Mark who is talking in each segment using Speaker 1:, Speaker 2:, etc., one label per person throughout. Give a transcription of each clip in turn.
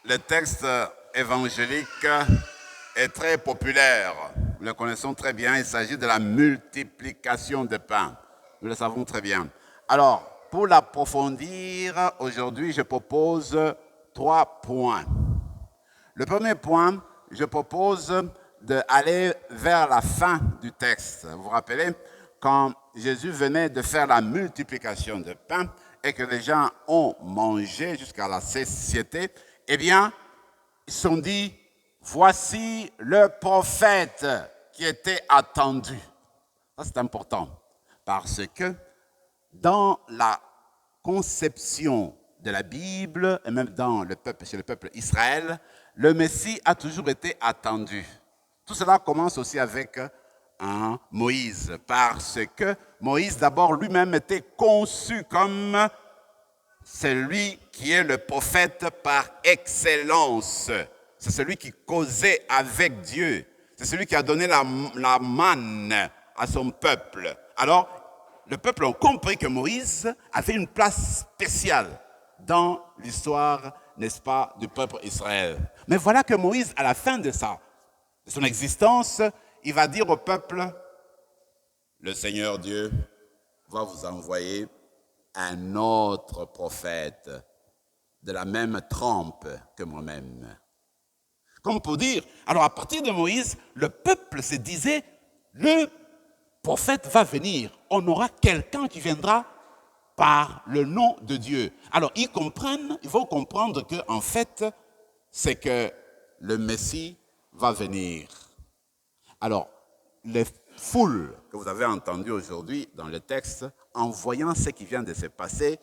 Speaker 1: Le texte évangélique est très populaire. Nous le connaissons très bien. Il s'agit de la multiplication de pain. Nous le savons très bien. Alors, pour l'approfondir, aujourd'hui, je propose 3 points. Le premier point, je propose d'aller vers la fin du texte. Vous vous rappelez, quand Jésus venait de faire la multiplication de pain et que les gens ont mangé jusqu'à la satiété, eh bien, ils se sont dit, voici le prophète qui était attendu. Ça, c'est important, parce que dans la conception de la Bible, et même chez le peuple Israël, le Messie a toujours été attendu. Tout cela commence aussi avec Moïse, parce que Moïse, d'abord, lui-même était conçu comme celui qui est le prophète par excellence. C'est celui qui causait avec Dieu. C'est celui qui a donné la manne à son peuple. Alors, le peuple a compris que Moïse avait une place spéciale dans l'histoire, n'est-ce pas, du peuple Israël. Mais voilà que Moïse, à la fin de son existence, il va dire au peuple, le Seigneur Dieu va vous envoyer un autre prophète de la même trempe que moi-même. Comme pour dire, alors à partir de Moïse, le peuple se disait, le prophète va venir, on aura quelqu'un qui viendra par le nom de Dieu. Alors ils vont comprendre que en fait, c'est que le Messie va venir. Alors, les foules que vous avez entendues aujourd'hui dans le texte, en voyant ce qui vient de se passer,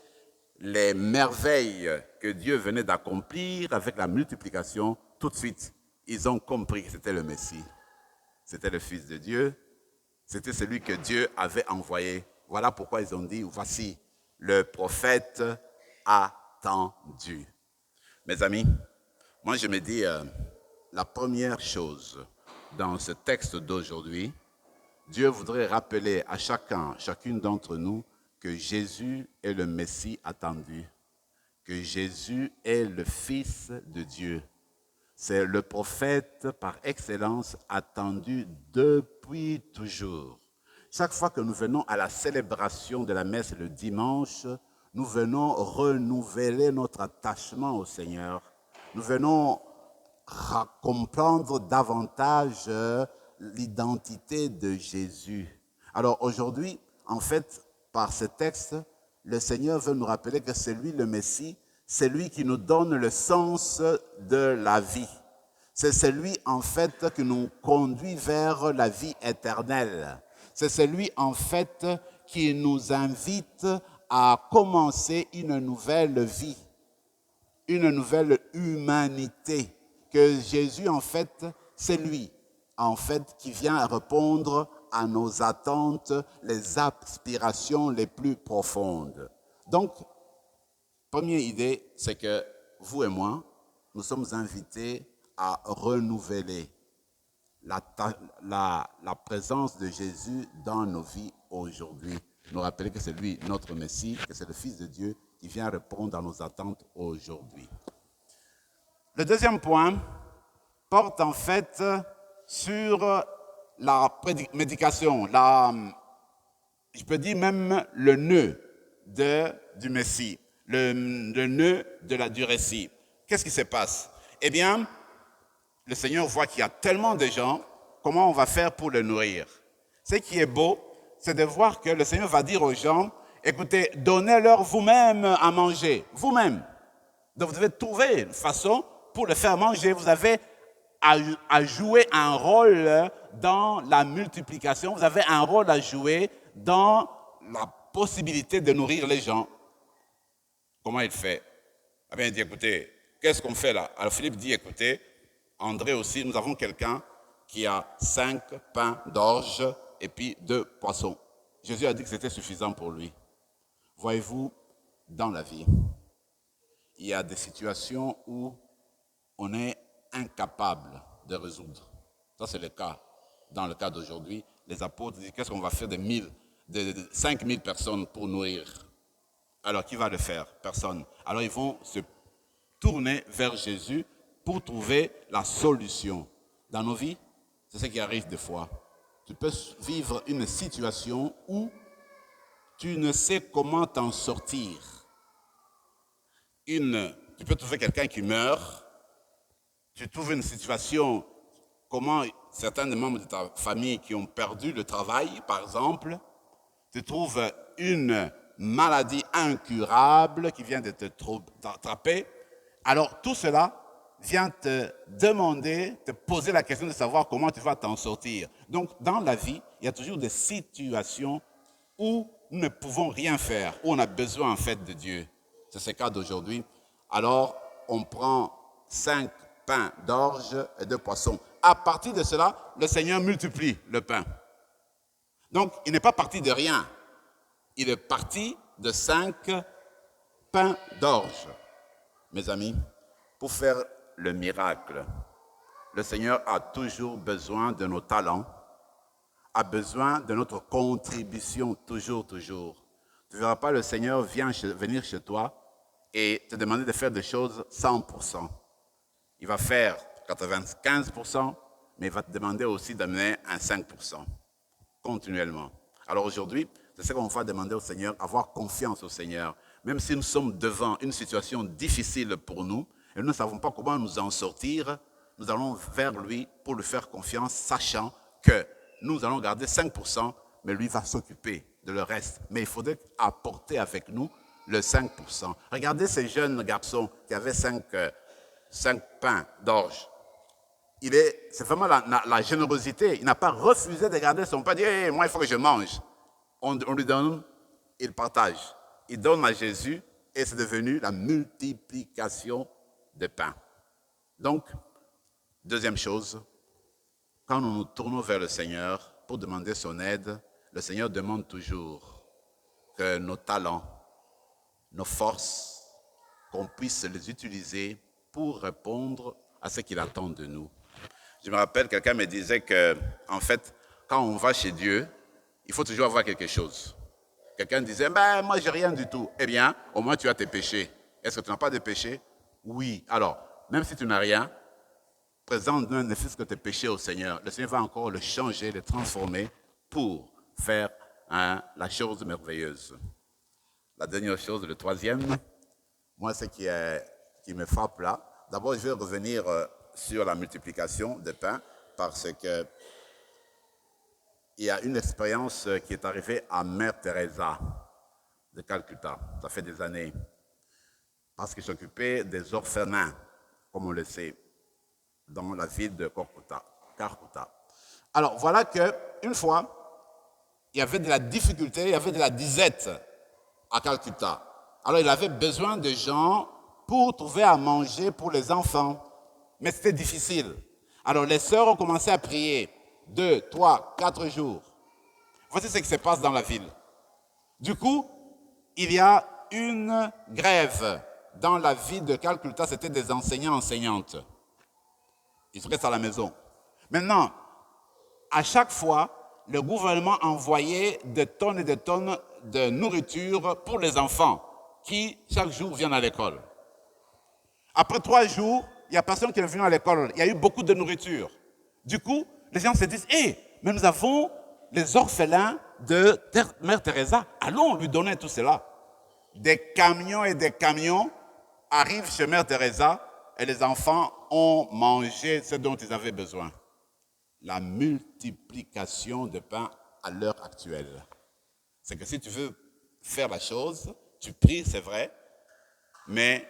Speaker 1: les merveilles que Dieu venait d'accomplir avec la multiplication, tout de suite, ils ont compris que c'était le Messie. C'était le Fils de Dieu. C'était celui que Dieu avait envoyé. Voilà pourquoi ils ont dit, voici le prophète attendu. Mes amis, moi je me dis, la première chose dans ce texte d'aujourd'hui, Dieu voudrait rappeler à chacune d'entre nous que Jésus est le Messie attendu, que Jésus est le Fils de Dieu. C'est le prophète par excellence attendu depuis toujours. Chaque fois que nous venons à la célébration de la messe le dimanche, nous venons renouveler notre attachement au Seigneur. Nous venons comprendre davantage l'identité de Jésus. Alors aujourd'hui, en fait, par ce texte, le Seigneur veut nous rappeler que c'est lui le Messie, c'est lui qui nous donne le sens de la vie. C'est celui, en fait, qui nous conduit vers la vie éternelle. C'est celui, en fait, qui nous invite à commencer une nouvelle vie, une nouvelle humanité. Que Jésus, en fait, c'est lui, en fait, qui vient répondre à nos attentes, les aspirations les plus profondes. Donc, première idée, c'est que vous et moi, nous sommes invités à renouveler la présence de Jésus dans nos vies aujourd'hui. Nous rappeler que c'est lui, notre Messie, que c'est le Fils de Dieu qui vient répondre à nos attentes aujourd'hui. Le deuxième point porte en fait sur la prédication, je peux dire même le nœud du Messie, le nœud du récit. Qu'est-ce qui se passe? Eh bien, le Seigneur voit qu'il y a tellement de gens, comment on va faire pour le nourrir? Ce qui est beau, c'est de voir que le Seigneur va dire aux gens, écoutez, donnez-leur vous-même à manger, vous-même. Donc vous devez trouver une façon pour le faire manger. Vous avez à jouer un rôle dans la multiplication, vous avez un rôle à jouer dans la possibilité de nourrir les gens. Comment il fait? Eh bien, il dit, écoutez, qu'est-ce qu'on fait là? Alors Philippe dit, écoutez, André aussi, nous avons quelqu'un qui a 5 pains d'orge et puis 2 poissons. Jésus a dit que c'était suffisant pour lui. Voyez-vous, dans la vie, il y a des situations où on est incapable de résoudre. Ça, c'est le cas. Dans le cas d'aujourd'hui, les apôtres disent, qu'est-ce qu'on va faire de 5000 personnes pour nourrir? Alors, qui va le faire? Personne. Alors, ils vont se tourner vers Jésus pour trouver la solution. Dans nos vies, c'est ce qui arrive des fois. Tu peux vivre une situation où tu ne sais comment t'en sortir. Tu peux trouver quelqu'un qui meurt, tu trouves une situation, comment certains des membres de ta famille qui ont perdu le travail, par exemple, tu trouves une maladie incurable qui vient de t'attraper. Alors tout cela vient te demander, te poser la question de savoir comment tu vas t'en sortir. Donc dans la vie, il y a toujours des situations où nous ne pouvons rien faire, où on a besoin en fait de Dieu. C'est ce cas d'aujourd'hui. Alors on prend 5 pains d'orge et 2 poissons. À partir de cela, le Seigneur multiplie le pain. Donc il n'est pas parti de rien. Il est parti de 5 pains d'orge. Mes amis, pour faire le miracle, le Seigneur a toujours besoin de nos talents, a besoin de notre contribution, toujours. Tu ne verras pas le Seigneur venir chez toi et te demander de faire des choses 100%. Il va faire 95%, mais il va te demander aussi d'amener un 5%, continuellement. Alors aujourd'hui, c'est ce qu'on va demander au Seigneur, avoir confiance au Seigneur. Même si nous sommes devant une situation difficile pour nous, et nous ne savons pas comment nous en sortir, nous allons vers lui pour lui faire confiance, sachant que nous allons garder 5%, mais lui va s'occuper de le reste. Mais il faudrait apporter avec nous le 5%. Regardez ces jeunes garçons qui avaient 5 pains d'orge. C'est vraiment la générosité. Il n'a pas refusé de garder son pain. Il dit, hey, moi, il faut que je mange. On lui donne, il partage. Il donne à Jésus et c'est devenu la multiplication des pains. Donc, deuxième chose, quand nous nous tournons vers le Seigneur pour demander son aide, le Seigneur demande toujours que nos talents, nos forces, qu'on puisse les utiliser pour répondre à ce qu'il attend de nous. Je me rappelle, quelqu'un me disait que, en fait, quand on va chez Dieu, il faut toujours avoir quelque chose. Quelqu'un disait, moi, j'ai rien du tout. Eh bien, au moins, tu as tes péchés. Est-ce que tu n'as pas de péchés? Oui. Alors, même si tu n'as rien, présente-nous ne fût-ce que tes péchés au Seigneur. Le Seigneur va encore le changer, le transformer pour faire la chose merveilleuse. La dernière chose, le troisième, moi, ce qui me frappe là, d'abord, je vais revenir sur la multiplication des pains parce que il y a une expérience qui est arrivée à Mère Teresa de Calcutta. Ça fait des années. Parce qu'il s'occupait des orphelins, comme on le sait, dans la ville de Calcutta. Alors, voilà qu'une fois, il y avait de la difficulté, il y avait de la disette à Calcutta. Alors, il avait besoin de gens pour trouver à manger pour les enfants. Mais c'était difficile. Alors, les sœurs ont commencé à prier 2, 3, 4 jours. Voici ce qui se passe dans la ville. Du coup, il y a une grève dans la ville de Calcutta. C'était des enseignants-enseignantes. Ils restent à la maison. Maintenant, à chaque fois, le gouvernement envoyait des tonnes et des tonnes de nourriture pour les enfants qui, chaque jour, viennent à l'école. Après 3 jours, il n'y a personne qui est venu à l'école. Il y a eu beaucoup de nourriture. Du coup, les gens se disent, mais nous avons les orphelins de Mère Teresa. Allons lui donner tout cela. Des camions et des camions arrivent chez Mère Teresa et les enfants ont mangé ce dont ils avaient besoin. La multiplication de pain à l'heure actuelle. C'est que si tu veux faire la chose, tu pries, c'est vrai, mais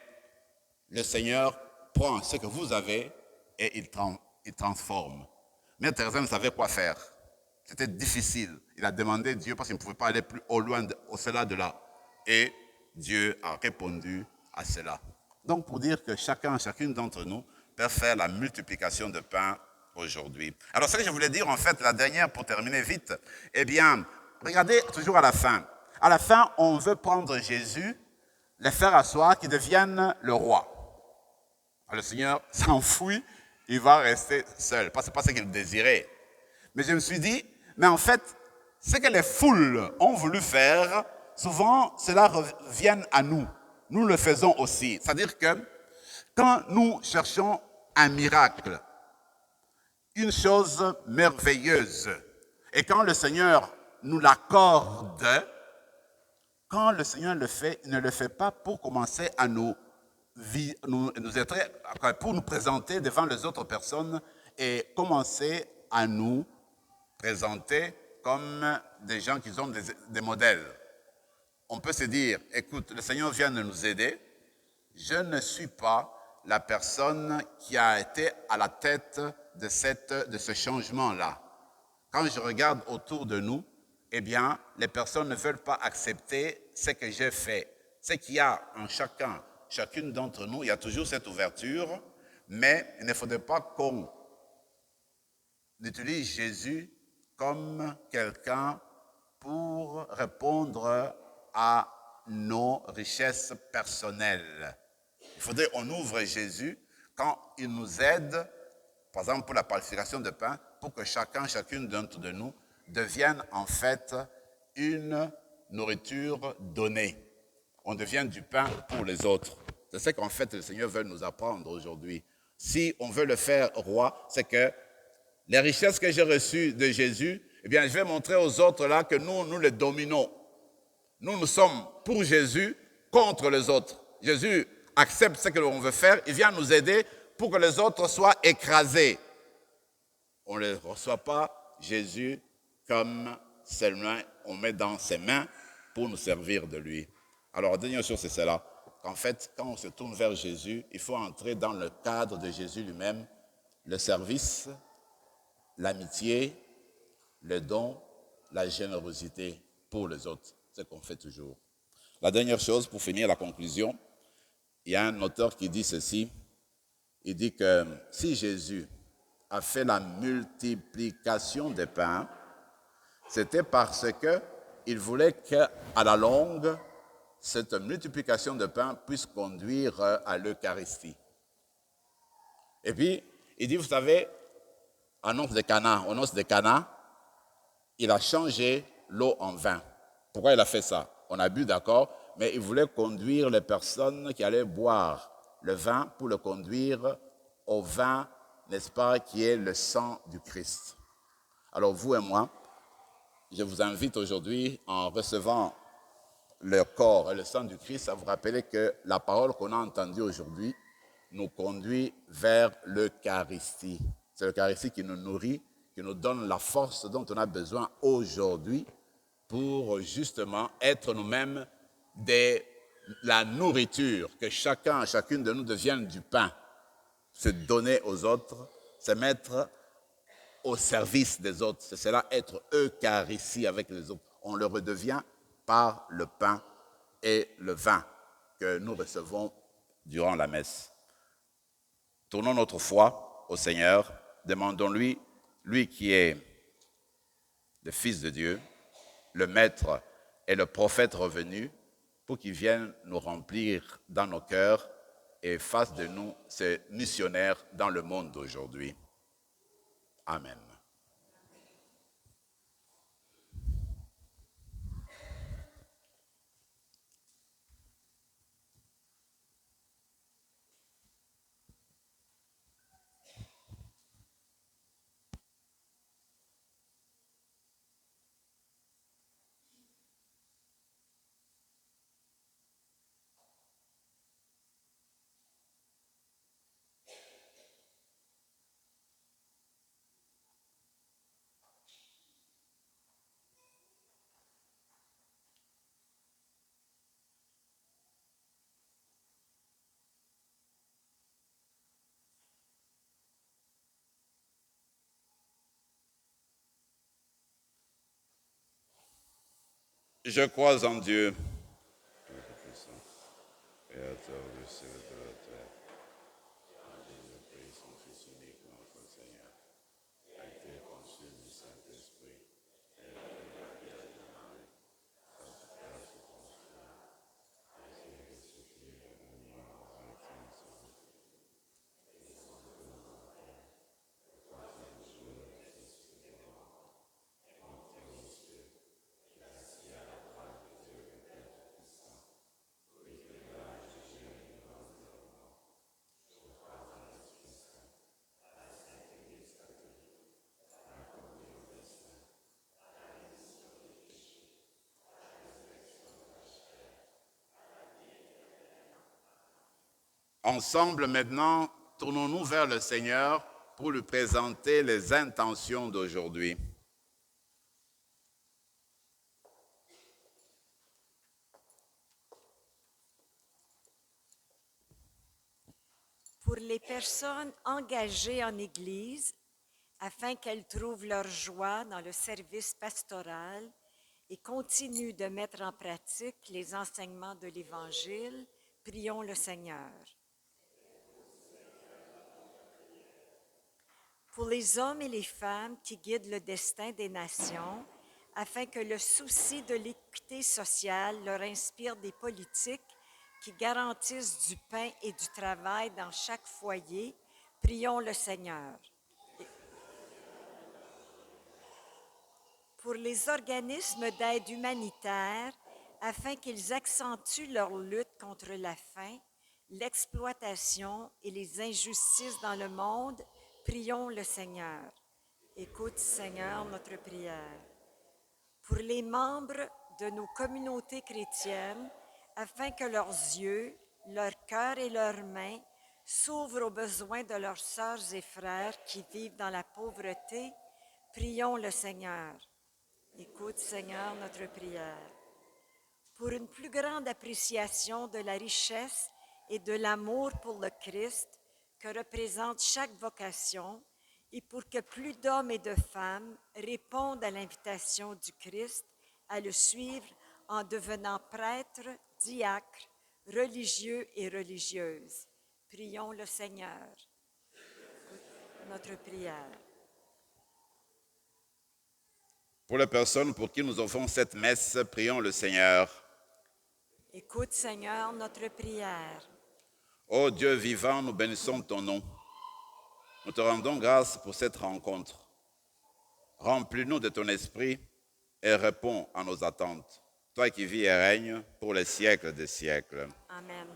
Speaker 1: le Seigneur prend ce que vous avez et il transforme. Mère Teresa ne savait quoi faire. C'était difficile. Il a demandé à Dieu parce qu'il ne pouvait pas aller plus au-delà de là. Et Dieu a répondu à cela. Donc, pour dire que chacune d'entre nous peut faire la multiplication de pain aujourd'hui. Alors, ce que je voulais dire, en fait, la dernière, pour terminer vite, eh bien, regardez toujours à la fin. À la fin, on veut prendre Jésus, le faire asseoir, qu'il devienne le roi. Alors, le Seigneur s'enfuit, il va rester seul. Ce n'est pas ce qu'il désirait. Mais je me suis dit, mais en fait, ce que les foules ont voulu faire, souvent, cela revient à nous. Nous le faisons aussi. C'est-à-dire que quand nous cherchons un miracle, une chose merveilleuse. Et quand le Seigneur nous l'accorde, quand le Seigneur le fait, il ne le fait pas pour commencer à nous être, pour nous présenter devant les autres personnes et commencer à nous présenter comme des gens qui ont des modèles. On peut se dire, écoute, le Seigneur vient de nous aider, je ne suis pas la personne qui a été à la tête de ce changement-là. Quand je regarde autour de nous, eh bien, les personnes ne veulent pas accepter ce que j'ai fait. Ce qu'il y a en chacune d'entre nous, il y a toujours cette ouverture, mais il ne faudrait pas qu'on utilise Jésus comme quelqu'un pour répondre à nos richesses personnelles. Il faudrait qu'on ouvre Jésus quand il nous aide, par exemple pour la purification de pain, pour que chacune d'entre nous devienne en fait une nourriture donnée. On devient du pain pour les autres. C'est ce qu'en fait le Seigneur veut nous apprendre aujourd'hui. Si on veut le faire roi, c'est que les richesses que j'ai reçues de Jésus, eh bien, je vais montrer aux autres là que nous les dominons. Nous sommes pour Jésus contre les autres. Jésus accepte ce que l'on veut faire, il vient nous aider pour que les autres soient écrasés. On ne reçoit pas Jésus comme seulement on met dans ses mains pour nous servir de lui. Alors, la dernière chose, c'est cela. Qu'en fait, quand on se tourne vers Jésus, il faut entrer dans le cadre de Jésus lui-même, le service, l'amitié, le don, la générosité pour les autres. C'est ce qu'on fait toujours. La dernière chose, pour finir la conclusion, il y a un auteur qui dit ceci. Il dit que si Jésus a fait la multiplication des pains, c'était parce qu'il voulait qu'à la longue, cette multiplication de pains puisse conduire à l'Eucharistie. Et puis, il dit, vous savez, au noces de Cana, il a changé l'eau en vin. Pourquoi il a fait ça? On a bu, d'accord, mais il voulait conduire les personnes qui allaient boire le vin pour le conduire au vin, n'est-ce pas, qui est le sang du Christ. Alors vous et moi, je vous invite aujourd'hui, en recevant le corps et le sang du Christ, à vous rappeler que la parole qu'on a entendue aujourd'hui nous conduit vers l'Eucharistie. C'est l'Eucharistie qui nous nourrit, qui nous donne la force dont on a besoin aujourd'hui pour justement être nous-mêmes la nourriture, que chacune de nous devienne du pain, se donner aux autres, se mettre au service des autres. C'est cela, être Eucharistie avec les autres. On le redevient par le pain et le vin que nous recevons durant la messe. Tournons notre foi au Seigneur, demandons-lui, lui qui est le Fils de Dieu, le Maître et le prophète revenu, pour qu'il vienne nous remplir dans nos cœurs et fasse de nous ces missionnaires dans le monde d'aujourd'hui. Amen. Je crois en Dieu, Créateur du ciel et de la terre. Jésus-Christ, son Fils unique, notre Seigneur, a été conçu du Saint-Esprit. Ensemble maintenant, tournons-nous vers le Seigneur pour lui présenter les intentions d'aujourd'hui.
Speaker 2: Pour les personnes engagées en Église, afin qu'elles trouvent leur joie dans le service pastoral et continuent de mettre en pratique les enseignements de l'Évangile, prions le Seigneur. Pour les hommes et les femmes qui guident le destin des nations, afin que le souci de l'équité sociale leur inspire des politiques qui garantissent du pain et du travail dans chaque foyer, prions le Seigneur. Pour les organismes d'aide humanitaire, afin qu'ils accentuent leur lutte contre la faim, l'exploitation et les injustices dans le monde, prions le Seigneur. Écoute, Seigneur, notre prière. Pour les membres de nos communautés chrétiennes, afin que leurs yeux, leur cœur et leurs mains s'ouvrent aux besoins de leurs sœurs et frères qui vivent dans la pauvreté, prions le Seigneur. Écoute, Seigneur, notre prière. Pour une plus grande appréciation de la richesse et de l'amour pour le Christ que représente chaque vocation, et pour que plus d'hommes et de femmes répondent à l'invitation du Christ à le suivre en devenant prêtres, diacres, religieux et religieuses. Prions le Seigneur. Notre prière.
Speaker 1: Pour les personnes pour qui nous offrons cette messe, prions le Seigneur.
Speaker 2: Écoute, Seigneur, notre prière.
Speaker 1: Ô Dieu vivant, nous bénissons ton nom. Nous te rendons grâce pour cette rencontre. Remplis-nous de ton esprit et réponds à nos attentes. Toi qui vis et règnes pour les siècles des siècles.
Speaker 2: Amen.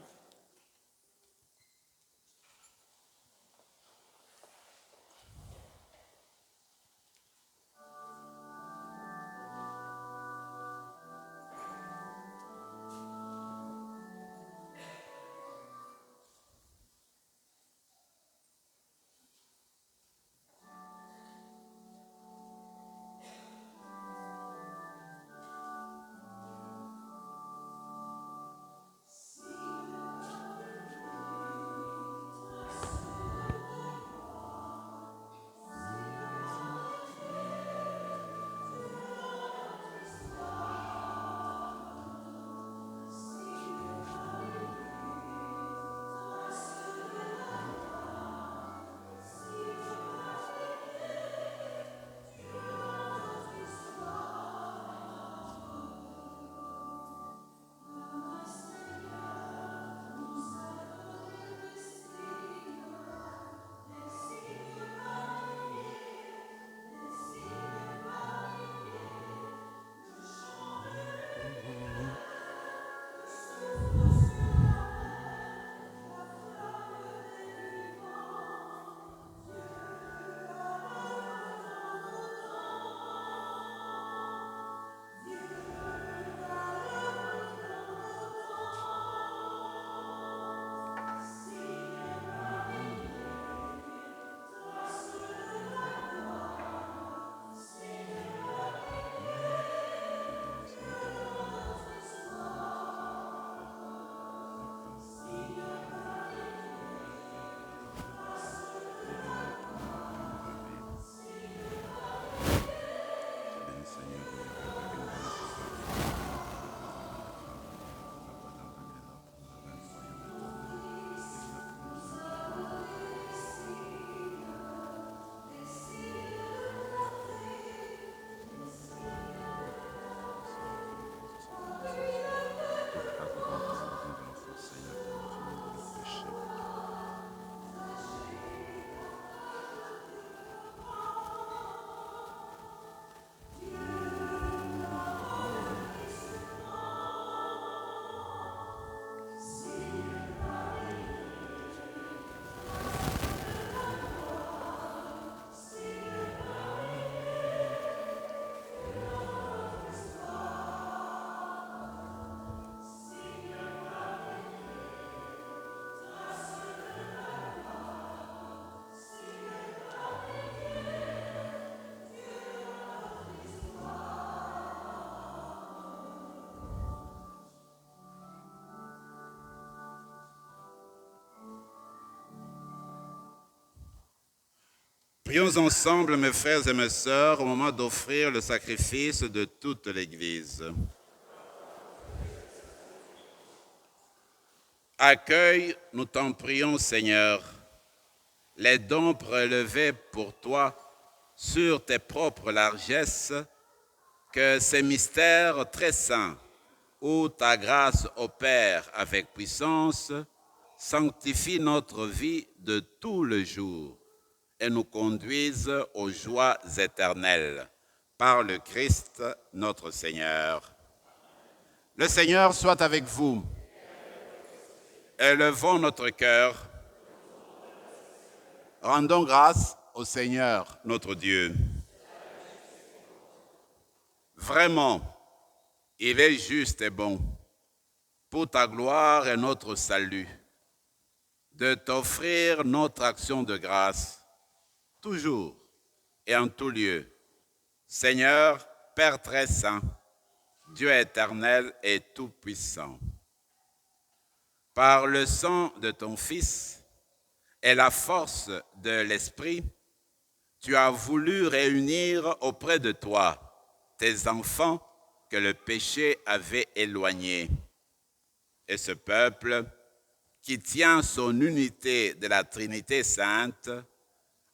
Speaker 1: Prions ensemble, mes frères et mes sœurs, au moment d'offrir le sacrifice de toute l'Église. Accueille, nous t'en prions, Seigneur, les dons prélevés pour toi sur tes propres largesses, que ces mystères très saints, où ta grâce opère avec puissance, sanctifient notre vie de tous les jours et nous conduisent aux joies éternelles. Par le Christ notre Seigneur. Le Seigneur soit avec vous. Élevons notre cœur. Rendons grâce au Seigneur notre Dieu. Vraiment, il est juste et bon, pour ta gloire et notre salut, de t'offrir notre action de grâce, toujours et en tout lieu. Seigneur, Père très saint, Dieu éternel et tout-puissant, par le sang de ton Fils et la force de l'Esprit, tu as voulu réunir auprès de toi tes enfants que le péché avait éloignés. Et ce peuple, qui tient son unité de la Trinité sainte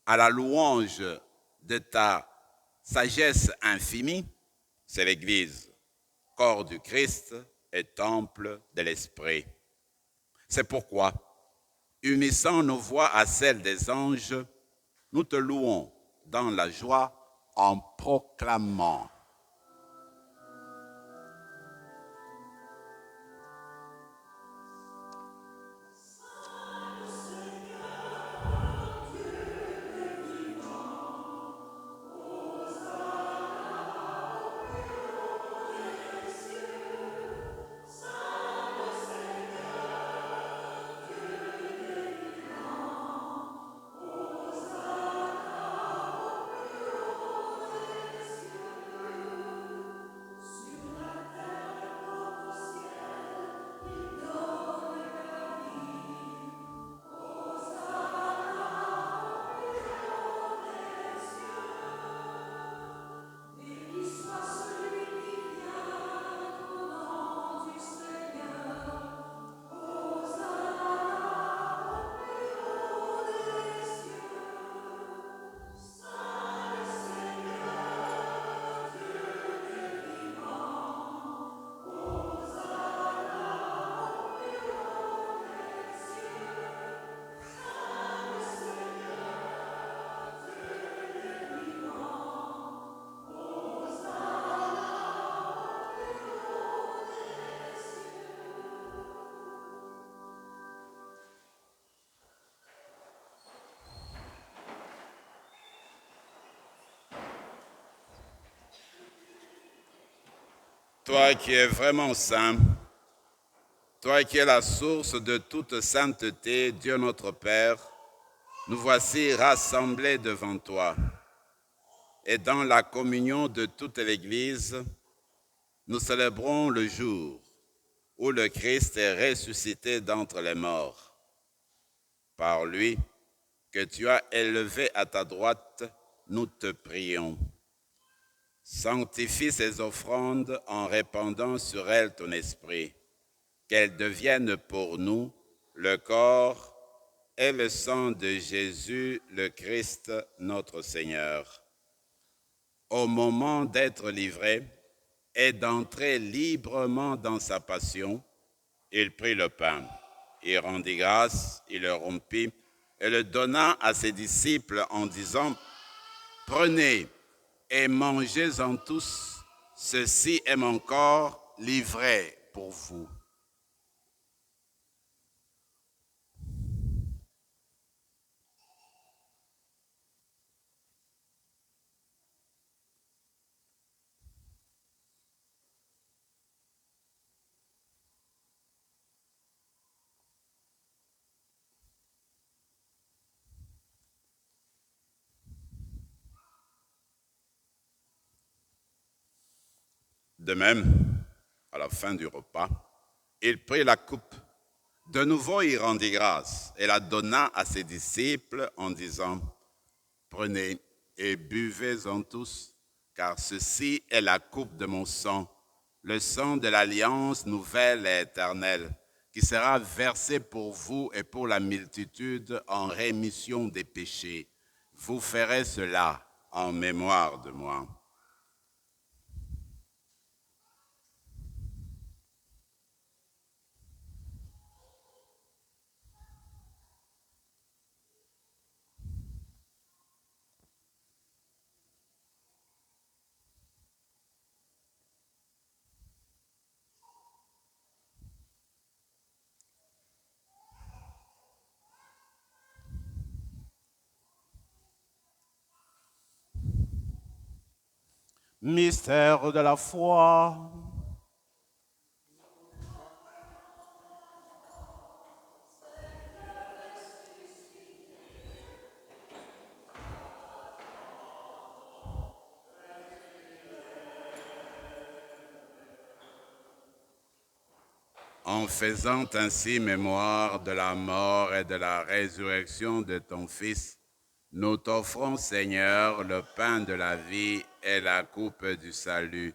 Speaker 1: à la louange de ta sagesse infinie, c'est l'Église, corps du Christ et temple de l'Esprit. C'est pourquoi, unissant nos voix à celles des anges, nous te louons dans la joie en proclamant. Toi qui es vraiment saint, toi qui es la source de toute sainteté, Dieu notre Père, nous voici rassemblés devant toi. Et dans la communion de toute l'Église, nous célébrons le jour où le Christ est ressuscité d'entre les morts. Par lui, que tu as élevé à ta droite, nous te prions. Sanctifie ces offrandes en répandant sur elles ton esprit, qu'elles deviennent pour nous le corps et le sang de Jésus, le Christ, notre Seigneur. Au moment d'être livré et d'entrer librement dans sa passion, il prit le pain, il rendit grâce, il le rompit et le donna à ses disciples en disant : « Prenez et mangez-en tous, ceci est mon corps livré pour vous. » De même, à la fin du repas, il prit la coupe. De nouveau, il rendit grâce et la donna à ses disciples en disant : « Prenez et buvez-en tous, car ceci est la coupe de mon sang, le sang de l'alliance nouvelle et éternelle, qui sera versé pour vous et pour la multitude en rémission des péchés. Vous ferez cela en mémoire de moi. Mystère de la foi. En faisant ainsi mémoire de la mort et de la résurrection de ton Fils, nous t'offrons, Seigneur, le pain de la vie et la coupe du salut.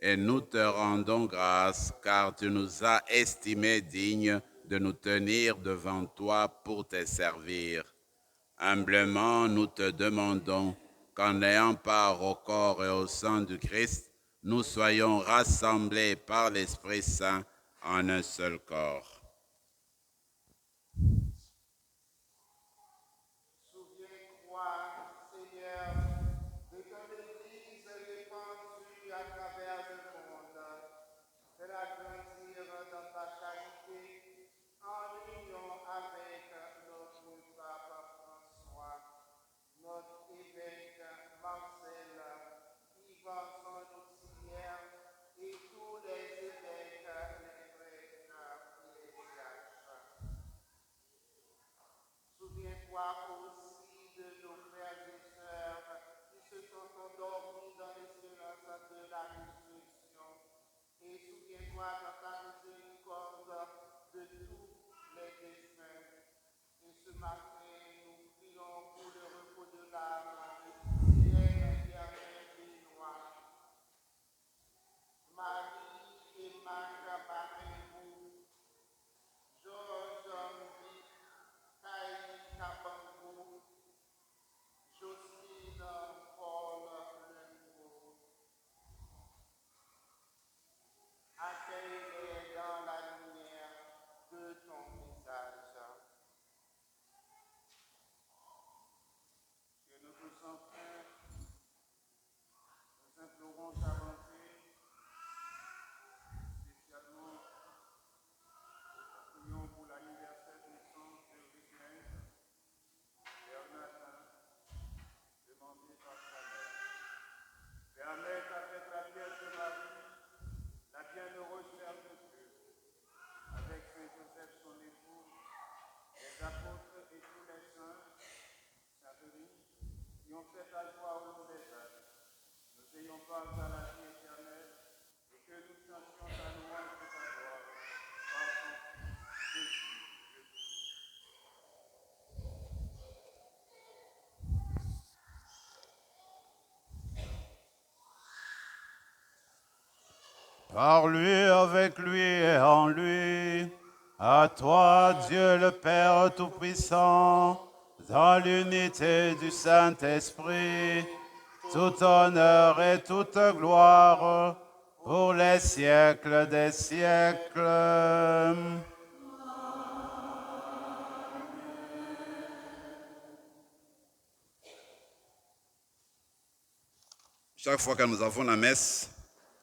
Speaker 1: Et nous te rendons grâce, car tu nous as estimés dignes de nous tenir devant toi pour te servir. Humblement, nous te demandons qu'en ayant part au corps et au sang du Christ, nous soyons rassemblés par l'Esprit Saint en un seul corps.
Speaker 3: Souviens-toi, Seigneur, de ton Église répandue à travers le monde. Fais-la grandir dans ta charité en union avec notre pape François, notre évêque Marcel, Yvan son auxiliaire et tous les évêques, les prêtres et les diacres. Souviens-toi aussi de nos frères et sœurs qui se sont endormis dans l'espérance de la résurrection. Et souviens-toi dans ta miséricorde de tous les défunts. Et ce matin, nous prions pour le repos de l'âme de Célène Germain Benoît, Marie et Marc Barremou, Georges Vic, Kaï Kabangou, Jocelyne Paul Lengo. Accueille-les dans la lumière de ton visage. Que notre Saint-Père, nous implorons ta bonté, spécialement prions pour l'anniversaire de naissance de Régine, Bernardin, demandé par sa mère. Permette avec la Vierge Marie, la bienheureuse Mère de Dieu, avec Saint Joseph son époux, les apôtres et tous les saints, Saint Denis, qui ont fait ta joie au long des âges. Nous ayons part à la vie éternelle et que nous chantions ta louange et ta gloire par ton Fils Jésus.
Speaker 1: Par lui, avec lui et en lui, à toi, Dieu le Père Tout-Puissant, dans l'unité du Saint-Esprit, tout honneur et toute gloire pour les siècles des siècles. Chaque fois que nous avons la messe,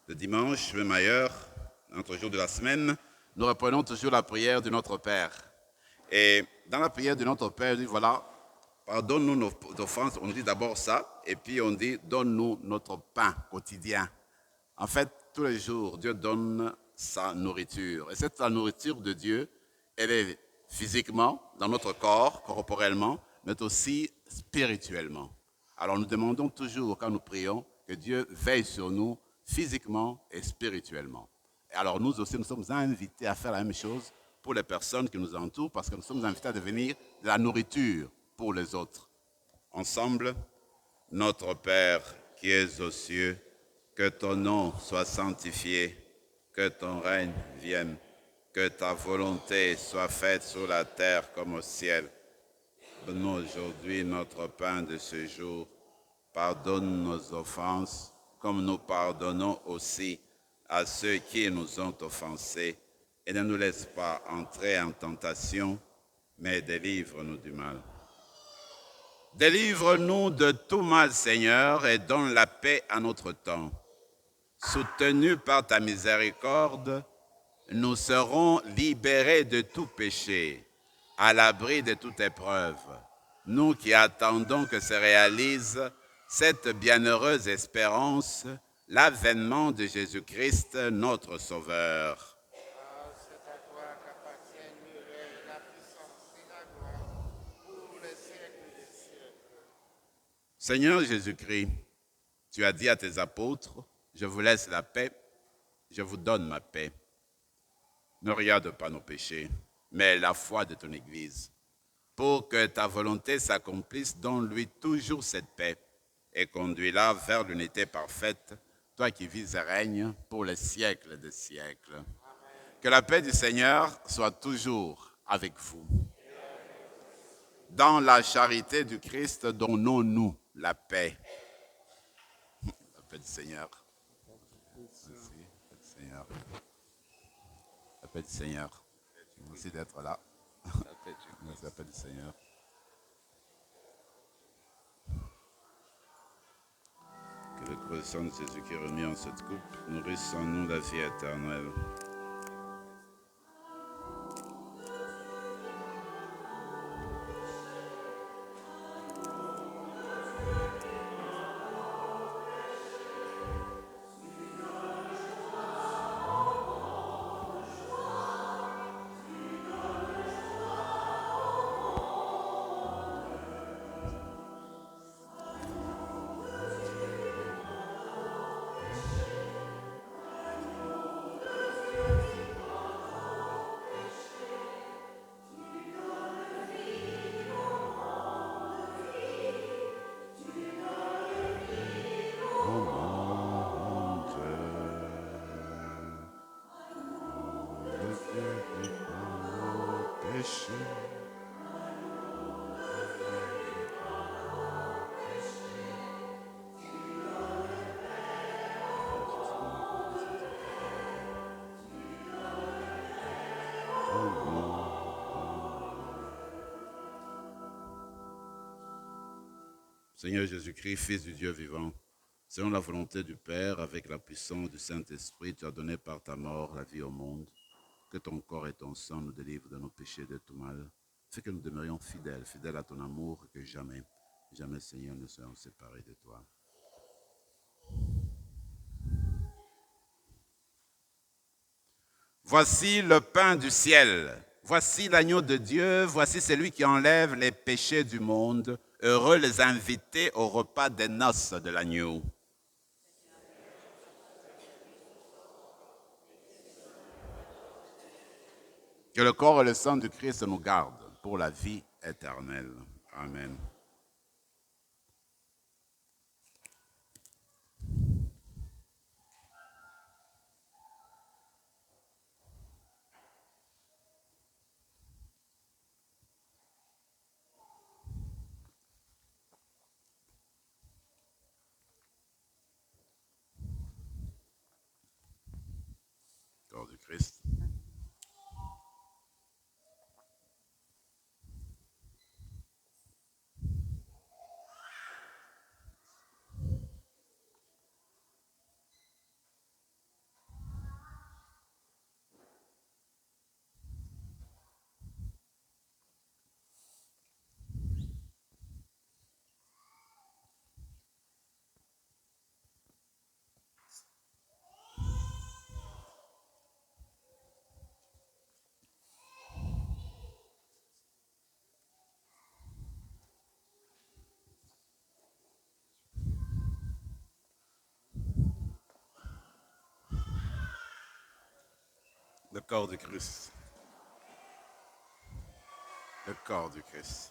Speaker 1: le dimanche, même ailleurs, notre jour de la semaine, nous reprenons toujours la prière de notre Père. Et dans la prière de notre Père, on dit voilà, pardonne-nous nos offenses. On dit d'abord ça, et puis on dit donne-nous notre pain quotidien. En fait, tous les jours, Dieu donne sa nourriture. Et cette nourriture de Dieu, elle est physiquement, dans notre corps, corporellement, mais aussi spirituellement. Alors nous demandons toujours, quand nous prions, que Dieu veille sur nous physiquement et spirituellement. Et alors nous aussi, nous sommes invités à faire la même chose pour les personnes qui nous entourent, parce que nous sommes invités à devenir de la nourriture pour les autres. Ensemble, notre Père qui es aux cieux, que ton nom soit sanctifié, que ton règne vienne, que ta volonté soit faite sur la terre comme au ciel. Donne-nous aujourd'hui notre pain de ce jour. Pardonne nos offenses, comme nous pardonnons aussi à ceux qui nous ont offensés. Et ne nous laisse pas entrer en tentation, mais délivre-nous du mal. Délivre-nous de tout mal, Seigneur, et donne la paix à notre temps. Soutenus par ta miséricorde, nous serons libérés de tout péché, à l'abri de toute épreuve. Nous qui attendons que se réalise cette bienheureuse espérance, l'avènement de Jésus-Christ, notre Sauveur.
Speaker 3: C'est à toi qu'appartiennent le règne, la puissance et la gloire pour les siècles des siècles.
Speaker 1: Seigneur Jésus-Christ, tu as dit à tes apôtres, je vous laisse la paix, je vous donne ma paix. Ne regarde pas nos péchés, mais la foi de ton Église, pour que ta volonté s'accomplisse, donne-lui toujours cette paix et conduis-la vers l'unité parfaite, toi qui vis et règnes pour les siècles des siècles. Amen. Que la paix du Seigneur soit toujours avec vous. Dans la charité du Christ, donnons-nous la paix. La paix du Seigneur. Merci, la paix du Seigneur. La paix du Seigneur. Merci d'être là. Merci, la paix du Seigneur. Que le croissant de Jésus qui est remis en cette coupe nourrisse en nous la vie éternelle. Seigneur Jésus-Christ, Fils du Dieu vivant, selon la volonté du Père, avec la puissance du Saint-Esprit, tu as donné par ta mort la vie au monde. Que ton corps et ton sang nous délivrent de nos péchés et de tout mal. Fais que nous demeurions fidèles, fidèles à ton amour, que jamais, jamais, Seigneur, ne soyons séparés de toi. Voici le pain du ciel. Voici l'agneau de Dieu. Voici celui qui enlève les péchés du monde. Heureux les invités au repas des noces de l'agneau. Que le corps et le sang du Christ nous gardent pour la vie éternelle. Amen. Corps du Christ. Le corps du Christ. Le corps du Christ.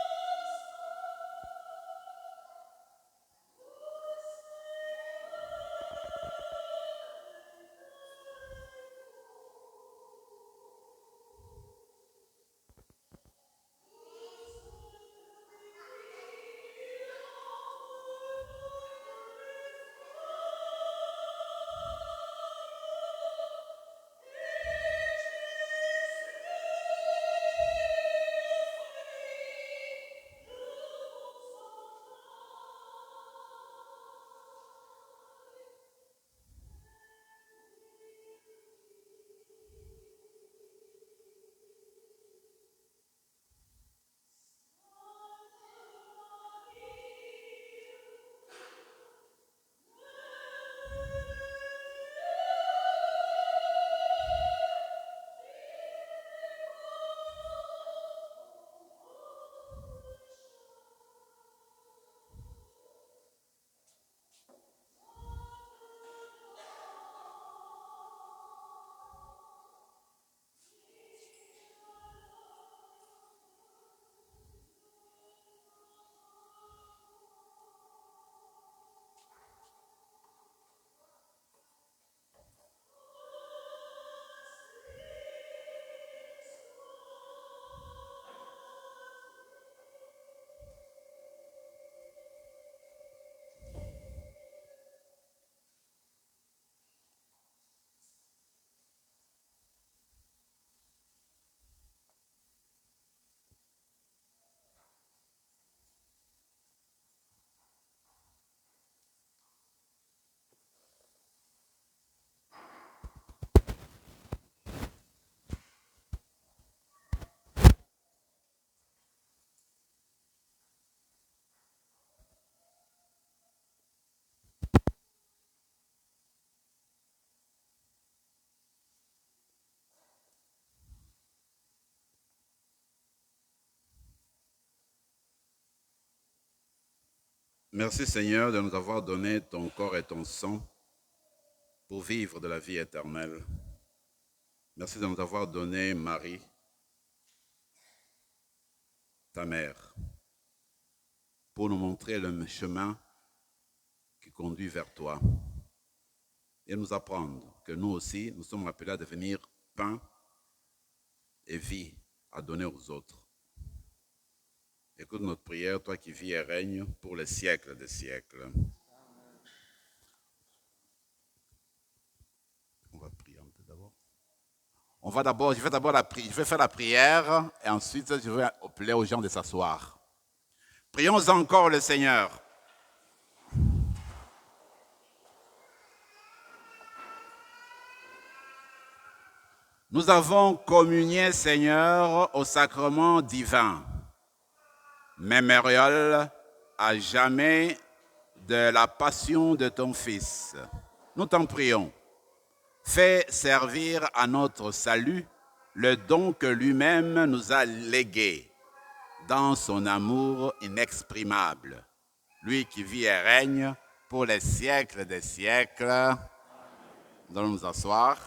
Speaker 1: Merci Seigneur de nous avoir donné ton corps et ton sang pour vivre de la vie éternelle. Merci de nous avoir donné Marie, ta mère, pour nous montrer le chemin qui conduit vers toi et nous apprendre que nous aussi, nous sommes appelés à devenir pain et vie à donner aux autres. Écoute notre prière, toi qui vis et règnes pour les siècles des siècles. On va prier un peu d'abord. Je vais faire la prière et ensuite je vais appeler aux gens de s'asseoir. Prions encore le Seigneur. Nous avons communié, Seigneur, au sacrement divin. Mémorial à jamais de la passion de ton Fils. Nous t'en prions. Fais servir à notre salut le don que lui-même nous a légué dans son amour inexprimable. Lui qui vit et règne pour les siècles des siècles. Nous allons nous asseoir.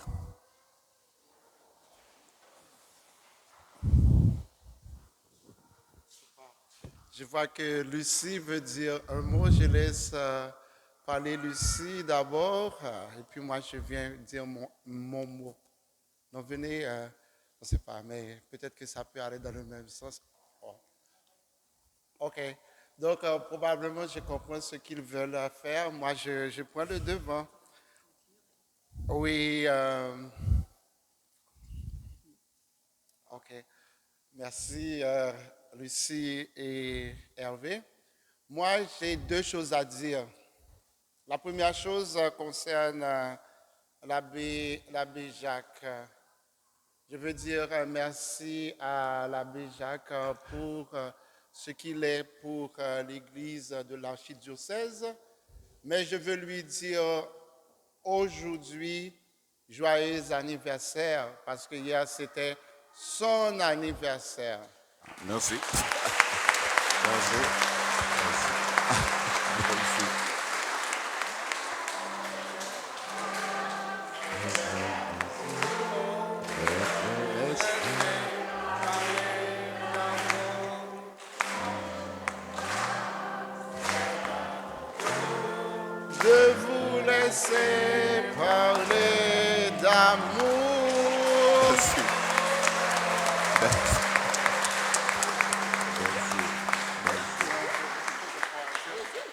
Speaker 4: Je vois que Lucie veut dire un mot. Je laisse parler Lucie d'abord. Et puis moi, je viens dire mon mot. Donc venez, je ne sais pas, mais peut-être que ça peut aller dans le même sens. Oh. OK. Donc probablement, je comprends ce qu'ils veulent faire. Moi, je prends le devant. Oui. OK. Merci. Lucie et Hervé. Moi, j'ai deux choses à dire. La première chose concerne l'abbé Jacques. Je veux dire merci à l'abbé Jacques pour ce qu'il est pour l'Église de l'archidiocèse, mais je veux lui dire aujourd'hui joyeux anniversaire parce que hier c'était son anniversaire.
Speaker 1: Merci. Merci. Merci.
Speaker 4: De vous laisser parler d'amour.
Speaker 1: Merci. Merci.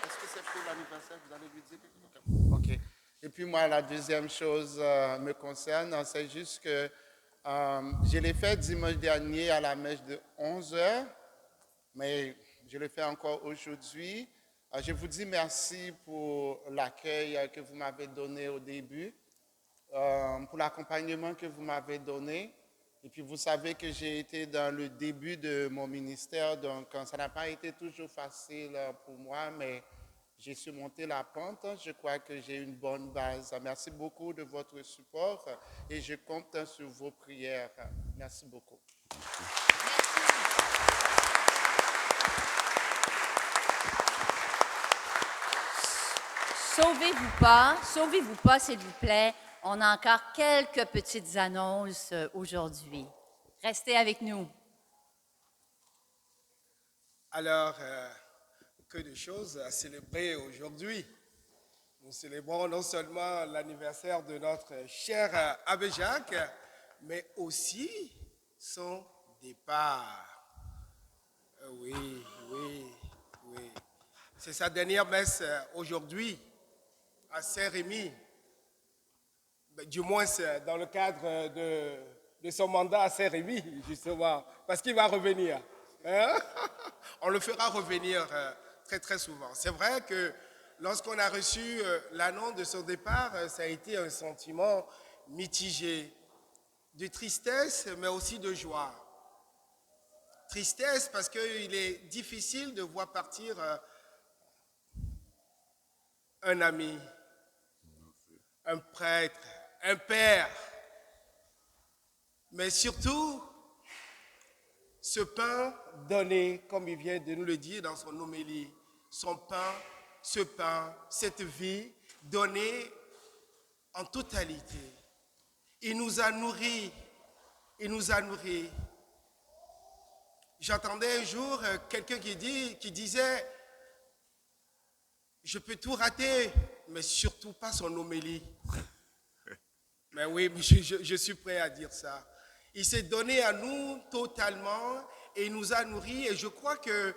Speaker 4: Est-ce que c'est pour l'anniversaire? Vous allez lui dire quelque chose? OK. Et puis moi, la deuxième chose me concerne, c'est juste que je l'ai fait dimanche dernier à la messe de 11h, mais je le fais encore aujourd'hui. Je vous dis merci pour l'accueil que vous m'avez donné au début, pour l'accompagnement que vous m'avez donné. Et puis vous savez que j'ai été dans le début de mon ministère, donc ça n'a pas été toujours facile pour moi, mais j'ai surmonté la pente. Je crois que j'ai une bonne base. Merci beaucoup de votre support et je compte sur vos prières. Merci beaucoup.
Speaker 5: Sauvez-vous pas, s'il vous plaît. On a encore quelques petites annonces aujourd'hui. Restez avec nous.
Speaker 6: Alors, que de choses à célébrer aujourd'hui. Nous célébrons non seulement l'anniversaire de notre cher Abbé Jacques, mais aussi son départ. Oui. C'est sa dernière messe aujourd'hui à Saint-Rémy. Du moins, dans le cadre de son mandat à Saint-Rémy, justement, parce qu'il va revenir. Hein? On le fera revenir très, très souvent. C'est vrai que lorsqu'on a reçu l'annonce de son départ, ça a été un sentiment mitigé, de tristesse, mais aussi de joie. Tristesse parce qu'il est difficile de voir partir un ami, un prêtre, un père, mais surtout ce pain donné, comme il vient de nous le dire dans son homélie, son pain ce pain, cette vie donnée en totalité. Il nous a nourris. Il nous a nourris. J'entendais un jour quelqu'un qui disait, je peux tout rater, mais surtout pas son homélie. Mais oui, je suis prêt à dire ça. Il s'est donné à nous totalement et il nous a nourris. Et je crois que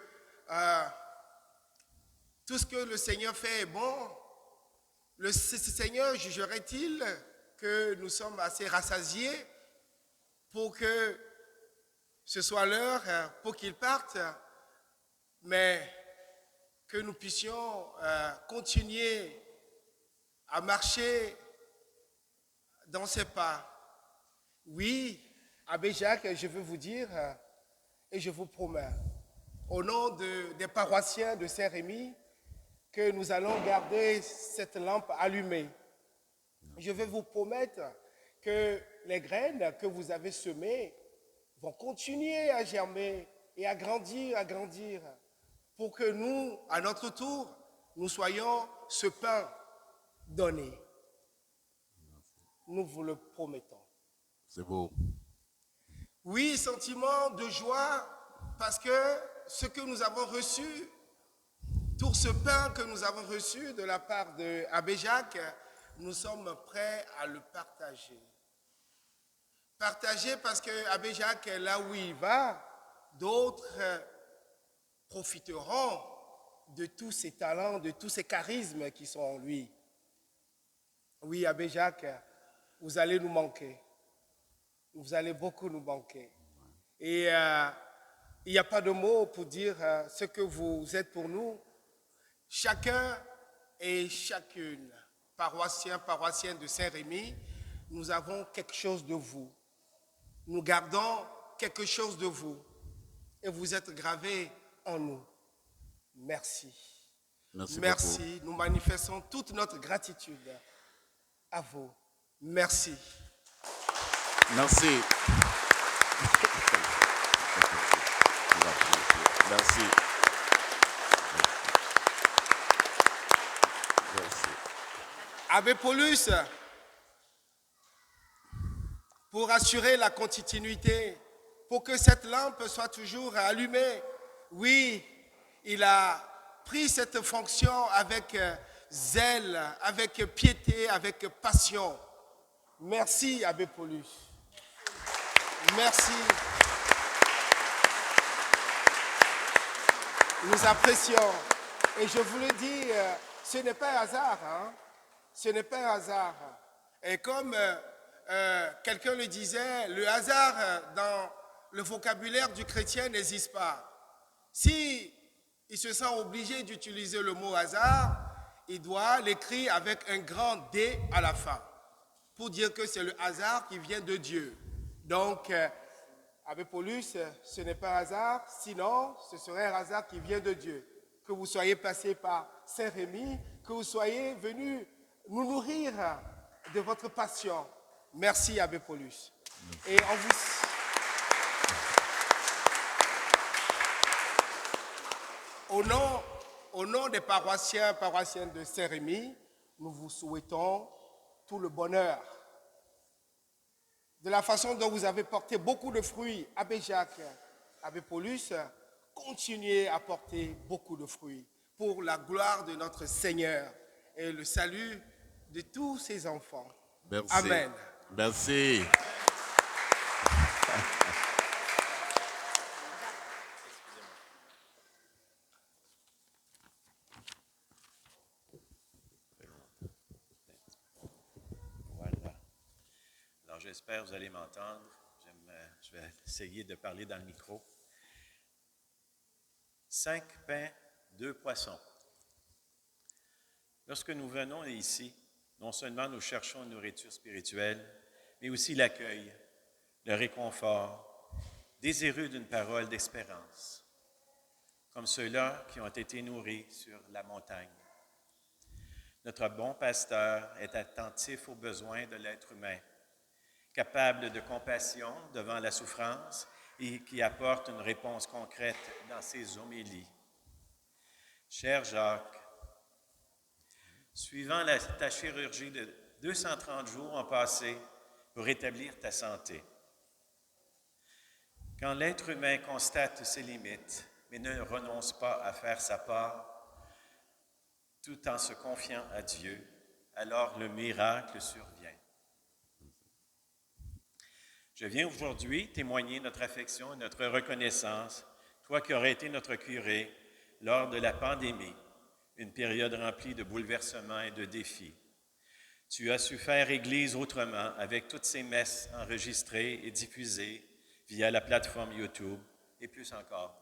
Speaker 6: tout ce que le Seigneur fait est bon. Le Seigneur jugerait-il que nous sommes assez rassasiés pour que ce soit l'heure pour qu'il parte, mais que nous puissions continuer à marcher dans ses pas. Oui, Abbé Jacques, je veux vous dire, et je vous promets, au nom des paroissiens de Saint-Rémy, que nous allons garder cette lampe allumée. Je vais vous promettre que les graines que vous avez semées vont continuer à germer et à grandir, pour que nous, à notre tour, nous soyons ce pain donné. Nous vous le promettons.
Speaker 1: C'est beau.
Speaker 6: Oui, sentiment de joie, parce que ce que nous avons reçu, tout ce pain que nous avons reçu de la part de Abbé Jacques, nous sommes prêts à le partager. Partager parce que Abbé Jacques, là où il va, d'autres profiteront de tous ses talents, de tous ses charismes qui sont en lui. Oui, Abbé Jacques, vous allez nous manquer. Vous allez beaucoup nous manquer. Et il n'y a pas de mots pour dire ce que vous êtes pour nous. Chacun et chacune, paroissiens de Saint-Rémy, nous avons quelque chose de vous. Nous gardons quelque chose de vous. Et vous êtes gravés en nous. Merci.
Speaker 1: Merci.
Speaker 6: Nous manifestons toute notre gratitude à vous. Merci.
Speaker 1: Merci. Merci.
Speaker 6: Abbé Paulus, pour assurer la continuité, pour que cette lampe soit toujours allumée, oui, il a pris cette fonction avec zèle, avec piété, avec passion. Merci, Abbé Paulus. Merci. Nous apprécions. Et je vous le dis, ce n'est pas un hasard. Hein? Ce n'est pas un hasard. Et comme quelqu'un le disait, le hasard dans le vocabulaire du chrétien n'existe pas. Si il se sent obligé d'utiliser le mot hasard, il doit l'écrire avec un grand D à la fin, pour dire que c'est le hasard qui vient de Dieu. Donc, Abbé Paulus, ce n'est pas un hasard, sinon ce serait un hasard qui vient de Dieu. Que vous soyez passé par Saint-Rémy, que vous soyez venu nous nourrir de votre passion. Merci, Abbé Paulus. Et on vous... Au nom des paroissiens de Saint-Rémy, nous vous souhaitons tout le bonheur. De la façon dont vous avez porté beaucoup de fruits, Abbé Jacques, Abbé Paulus, continuez à porter beaucoup de fruits pour la gloire de notre Seigneur et le salut de tous ses enfants.
Speaker 1: Merci.
Speaker 6: Amen.
Speaker 1: Merci.
Speaker 7: Voilà. Alors, j'espère que vous allez m'entendre. Je vais essayer de parler dans le micro. 5 pains, 2 poissons. Lorsque nous venons ici, non seulement nous cherchons une nourriture spirituelle, mais aussi l'accueil, le réconfort, désireux d'une parole d'espérance, comme ceux-là qui ont été nourris sur la montagne. Notre bon pasteur est attentif aux besoins de l'être humain, capable de compassion devant la souffrance et qui apporte une réponse concrète dans ses homélies. Cher Jacques, Suivant ta chirurgie de 230 jours ont passé pour rétablir ta santé. Quand l'être humain constate ses limites, mais ne renonce pas à faire sa part, tout en se confiant à Dieu, alors le miracle survient. Je viens aujourd'hui témoigner notre affection et notre reconnaissance, toi qui aurais été notre curé lors de la pandémie, une période remplie de bouleversements et de défis. Tu as su faire Église autrement avec toutes ces messes enregistrées et diffusées via la plateforme YouTube et plus encore.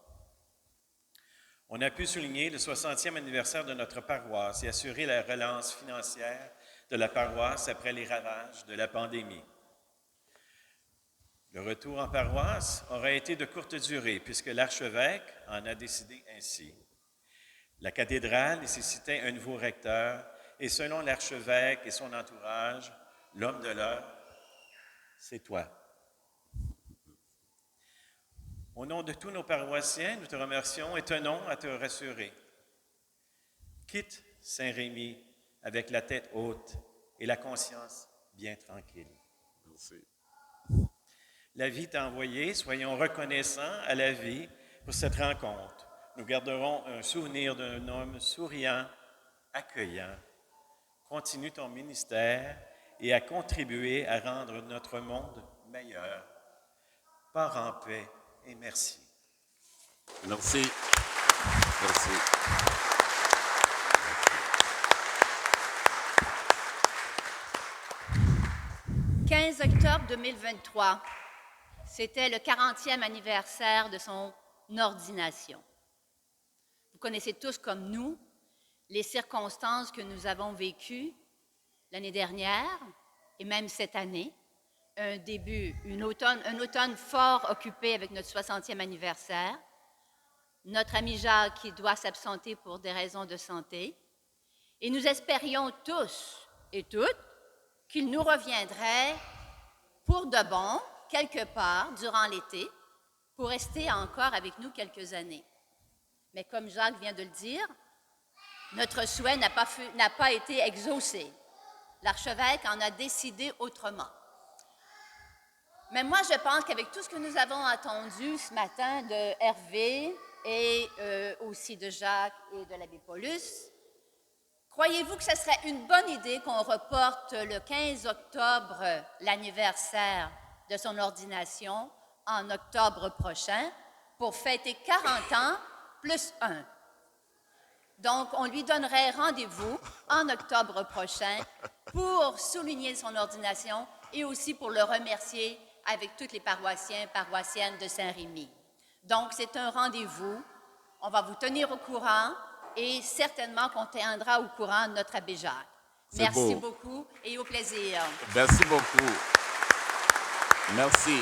Speaker 7: On a pu souligner le 60e anniversaire de notre paroisse et assurer la relance financière de la paroisse après les ravages de la pandémie. Le retour en paroisse aura été de courte durée puisque l'archevêque en a décidé ainsi. La cathédrale nécessitait un nouveau recteur et selon l'archevêque et son entourage, l'homme de l'heure, c'est toi. Au nom de tous nos paroissiens, nous te remercions et tenons à te rassurer. Quitte Saint-Rémy avec la tête haute et la conscience bien tranquille.
Speaker 1: Merci.
Speaker 7: La vie t'a envoyé, soyons reconnaissants à la vie pour cette rencontre. Nous garderons un souvenir d'un homme souriant, accueillant. Continue ton ministère et à contribuer à rendre notre monde meilleur. Pars en paix et merci.
Speaker 1: Merci. Merci.
Speaker 5: 15 octobre 2023, c'était le 40e anniversaire de son ordination. Vous connaissez tous comme nous les circonstances que nous avons vécues l'année dernière et même cette année. Un automne fort occupé avec notre 60e anniversaire. Notre ami Jacques qui doit s'absenter pour des raisons de santé. Et nous espérions tous et toutes qu'il nous reviendrait pour de bon, quelque part, durant l'été, pour rester encore avec nous quelques années. Mais comme Jacques vient de le dire, notre souhait n'a pas été exaucé. L'archevêque en a décidé autrement. Mais moi, je pense qu'avec tout ce que nous avons entendu ce matin de Hervé et aussi de Jacques et de l'abbé Paulus, croyez-vous que ce serait une bonne idée qu'on reporte le 15 octobre l'anniversaire de son ordination en octobre prochain pour fêter 40 ans plus 1? Donc, on lui donnerait rendez-vous en octobre prochain pour souligner son ordination et aussi pour le remercier avec tous les paroissiens, paroissiennes de Saint-Rémy. Donc, c'est un rendez-vous. On va vous tenir au courant et certainement qu'on tiendra au courant notre abbé Jacques. Merci beaucoup et au plaisir.
Speaker 1: Merci beaucoup. Merci.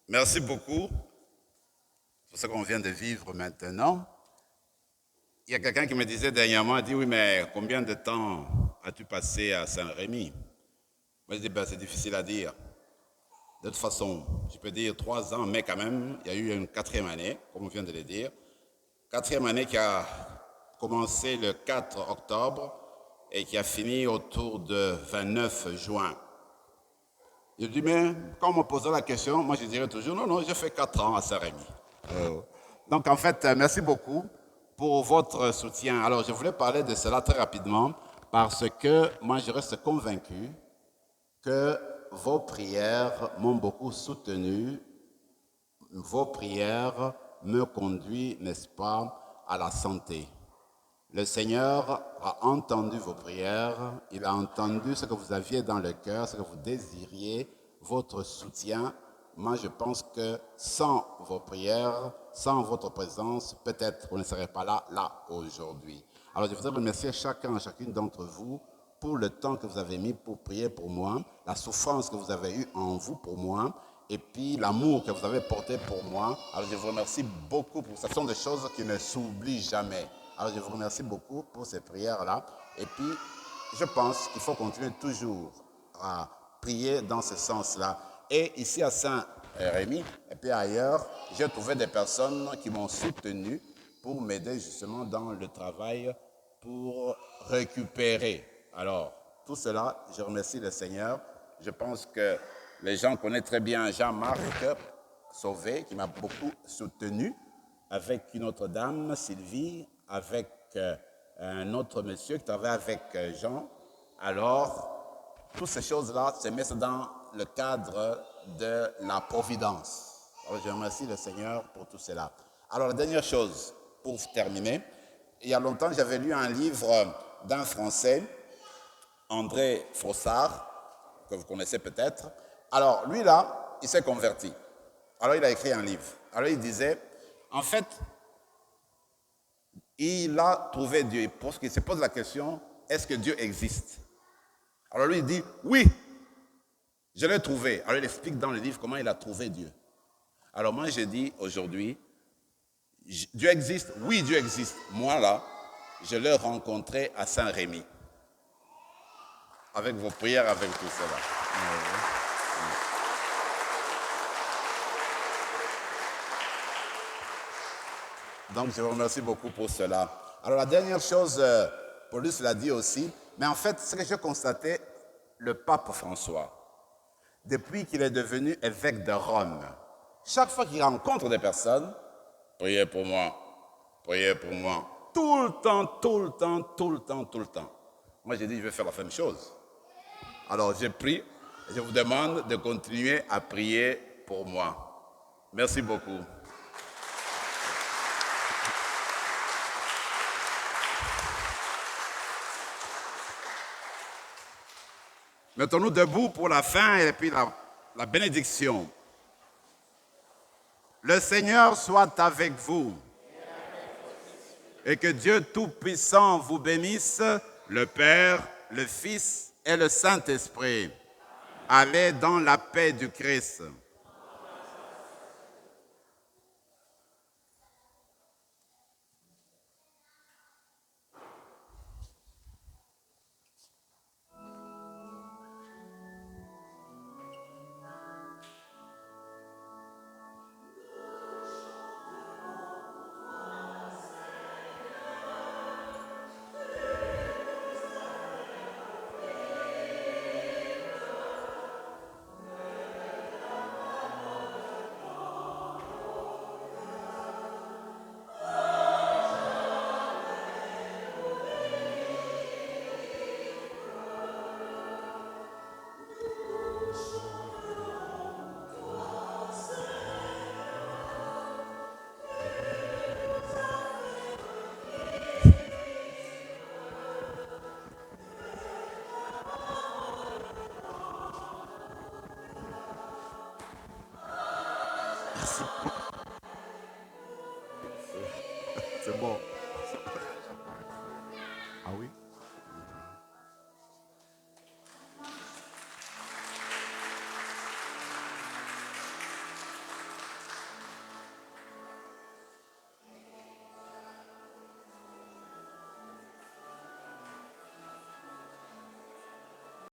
Speaker 1: Merci beaucoup pour ce qu'on vient de vivre maintenant. Il y a quelqu'un qui me disait dernièrement, il dit, oui, mais combien de temps as-tu passé à Saint-Rémy? Moi, je dis, ben, c'est difficile à dire. De toute façon, je peux dire 3 ans, mais quand même, il y a eu une 4e année, comme on vient de le dire. 4e année qui a commencé le 4 octobre et qui a fini autour de 29 juin. Je dis, mais quand on me posait la question, moi je dirais toujours, non, j'ai fait 4 ans à Saint-Rémy. Donc en fait, merci beaucoup pour votre soutien. Alors je voulais parler de cela très rapidement parce que moi je reste convaincu que vos prières m'ont beaucoup soutenu. Vos prières me conduisent, n'est-ce pas, à la santé. Le Seigneur a entendu vos prières, il a entendu ce que vous aviez dans le cœur, ce que vous désiriez, votre soutien. Moi, je pense que sans vos prières, sans votre présence, peut-être vous ne serez pas là aujourd'hui. Alors, je voudrais remercier chacun et chacune d'entre vous pour le temps que vous avez mis pour prier pour moi, la souffrance que vous avez eue en vous pour moi, et puis l'amour que vous avez porté pour moi. Alors, je vous remercie beaucoup pour ça. Ce sont des choses qui ne s'oublient jamais. Alors, je vous remercie beaucoup pour ces prières-là. Et puis, je pense qu'il faut continuer toujours à prier dans ce sens-là. Et ici à Saint-Rémy, et puis ailleurs, j'ai trouvé des personnes qui m'ont soutenu pour m'aider justement dans le travail pour récupérer. Alors, tout cela, je remercie le Seigneur. Je pense que les gens connaissent très bien Jean-Marc Sauvé, qui m'a beaucoup soutenu, avec une autre dame, Sylvie, avec un autre monsieur qui travaille avec Jean. Alors, toutes ces choses-là se mettent dans le cadre de la providence. Alors, je remercie le Seigneur pour tout cela. Alors, la dernière chose, pour terminer, il y a longtemps, j'avais lu un livre d'un Français, André Frossard, que vous connaissez peut-être. Alors, lui, là, il s'est converti. Alors, il a écrit un livre. Alors, il disait, en fait, il a trouvé Dieu. Parce qu'il se pose la question, est-ce que Dieu existe? Alors, lui, il dit, oui, je l'ai trouvé. Alors, il explique dans le livre comment il a trouvé Dieu. Alors, moi, je dis aujourd'hui, Dieu existe? Oui, Dieu existe. Moi, là, je l'ai rencontré à Saint-Rémy. Avec vos prières, avec tout cela. Donc, je vous remercie beaucoup pour cela. Alors, la dernière chose, Paulus l'a dit aussi, mais en fait, ce que j'ai constaté, le pape François, depuis qu'il est devenu évêque de Rome, chaque fois qu'il rencontre des personnes, priez pour moi, priez pour moi, tout le temps, tout le temps, tout le temps, tout le temps. Moi, j'ai dit, je vais faire la même chose. Alors, j'ai prié, je vous demande de continuer à prier pour moi. Merci beaucoup. Mettons-nous debout pour la fin et puis la bénédiction. Le Seigneur soit avec vous. Et que Dieu Tout-Puissant vous bénisse, le Père, le Fils et le Saint-Esprit. Allez dans la paix du Christ.